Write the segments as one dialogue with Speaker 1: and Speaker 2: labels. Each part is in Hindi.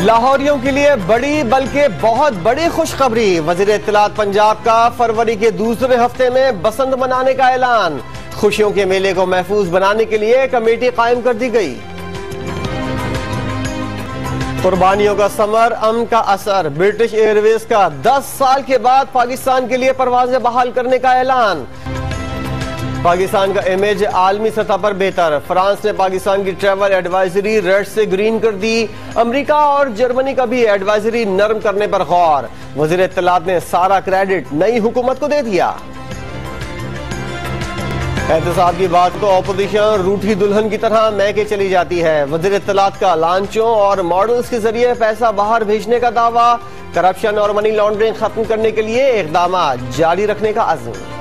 Speaker 1: लाहौरियों के लिए बड़ी बल्कि बहुत बड़ी खुशखबरी। वजीर इत्तलात पंजाब का फरवरी के दूसरे हफ्ते में बसंत मनाने का ऐलान। खुशियों के मेले को महफूज बनाने के लिए कमेटी कायम कर दी गई। कुर्बानियों का समर, अमन का असर। ब्रिटिश एयरवेज का 10 साल के बाद पाकिस्तान के लिए परवाजें बहाल करने का ऐलान। पाकिस्तान का इमेज आलमी सतह पर बेहतर। फ्रांस ने पाकिस्तान की ट्रैवल एडवाइजरी रेड से ग्रीन कर दी। अमेरिका और जर्मनी का भी एडवाइजरी नरम करने पर गौर। वजीर इत्तलात ने सारा क्रेडिट नई हुकूमत को दे दिया। एहतसाब की बात को ऑपोजिशन रूठी दुल्हन की तरह महके चली जाती है। वजीर इत्तलात का लांचों और मॉडल्स के जरिए पैसा बाहर भेजने का दावा। करप्शन और मनी लॉन्ड्रिंग खत्म करने के लिए इकदाम जारी रखने का अज़्म।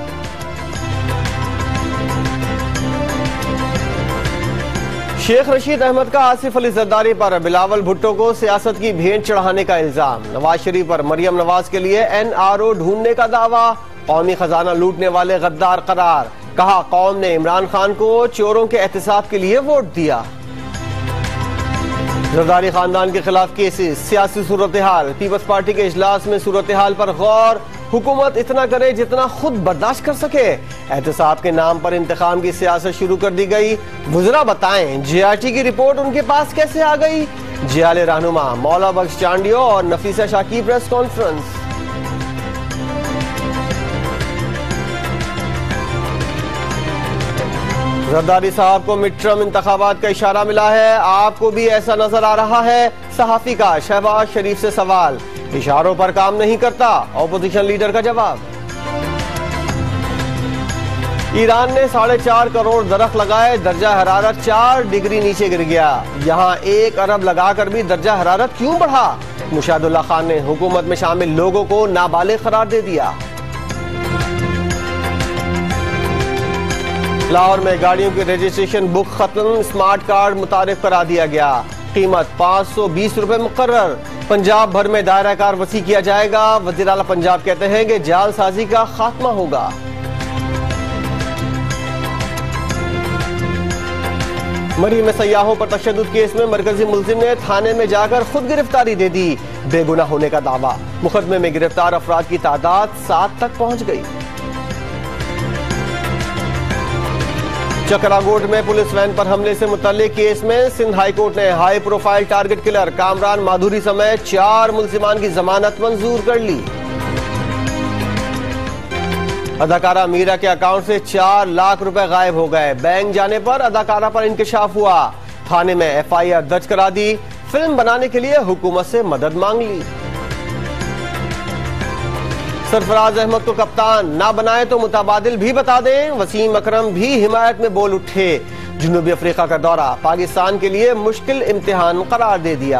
Speaker 1: शेख रशीद अहमद का आसिफ अली जरदारी पर बिलावल भुट्टो को सियासत की भेंट चढ़ाने का इल्जाम। नवाज शरीफ पर मरियम नवाज के लिए NRO ढूंढने का दावा। कौमी खजाना लूटने वाले गद्दार करार। कहा कौम ने इमरान खान को चोरों के एहतसाब के लिए वोट दिया। जरदारी खानदान के खिलाफ केसेस, सियासी सूरत हाल। पीपल्स पार्टी के इजलास में सूरत हाल पर गौर। हुकूमत इतना करे जितना खुद बर्दाश्त कर सके। एहतसाब के नाम पर इंतखाम की सियासत शुरू कर दी गई। वज़रा बताएं JRT की रिपोर्ट उनके पास कैसे आ गई। जियाले रहनुमा मौला बख्श चांडियो और नफीसा शाह की प्रेस कॉन्फ्रेंस। जरदारी साहब को मिड टर्म इंतखाबात का इशारा मिला है। आपको भी ऐसा नजर आ रहा है? सहाफी का शहबाज शरीफ से सवाल। इशारों पर काम नहीं करता, ऑपोजिशन लीडर का जवाब। ईरान ने 4.5 करोड़ दरख्त लगाए। दर्जा हरारत 4 डिग्री नीचे गिर गया। यहाँ 1 अरब लगाकर भी दर्जा हरारत क्यों बढ़ा? मुशाहिदुल्लाह खान ने हुकूमत में शामिल लोगों को नाबालिग करार दे दिया। लाहौर में गाड़ियों की रजिस्ट्रेशन बुक खत्म। स्मार्ट कार्ड मुतारिफ करा दिया गया। कीमत 520 रुपए मुकर्रर। पंजाब भर में दायरा कार वसी किया जाएगा। वज़ीर आला पंजाब कहते हैं कि जालसाजी का खात्मा होगा। मरी में सयाहों पर तशद्दुद केस में मरकजी मुल्जिम ने थाने में जाकर खुद गिरफ्तारी दे दी। बेगुनाह होने का दावा। मुकदमे में गिरफ्तार अफराद की तादाद 7 तक पहुंच गई। चकरागोट में पुलिस वैन पर हमले से मुतल्लिक केस में सिंध हाई कोर्ट ने high profile target killer Kamran Madhuri समेत 4 मुल्जिमान की जमानत मंजूर कर ली। अदाकारा मीरा के अकाउंट से 4 लाख रुपए गायब हो गए। बैंक जाने पर अदाकारा पर इंकशाफ हुआ। थाने में FIR दर्ज करा दी। फिल्म बनाने के लिए हुकूमत से मदद मांग ली। सरफराज अहमद को कप्तान ना बनाए तो मुताबादिल भी बता दें। वसीम अकरम भी हिमायत में बोल उठे। जनूबी अफ्रीका का दौरा पाकिस्तान के लिए मुश्किल इम्तिहान करार दे दिया।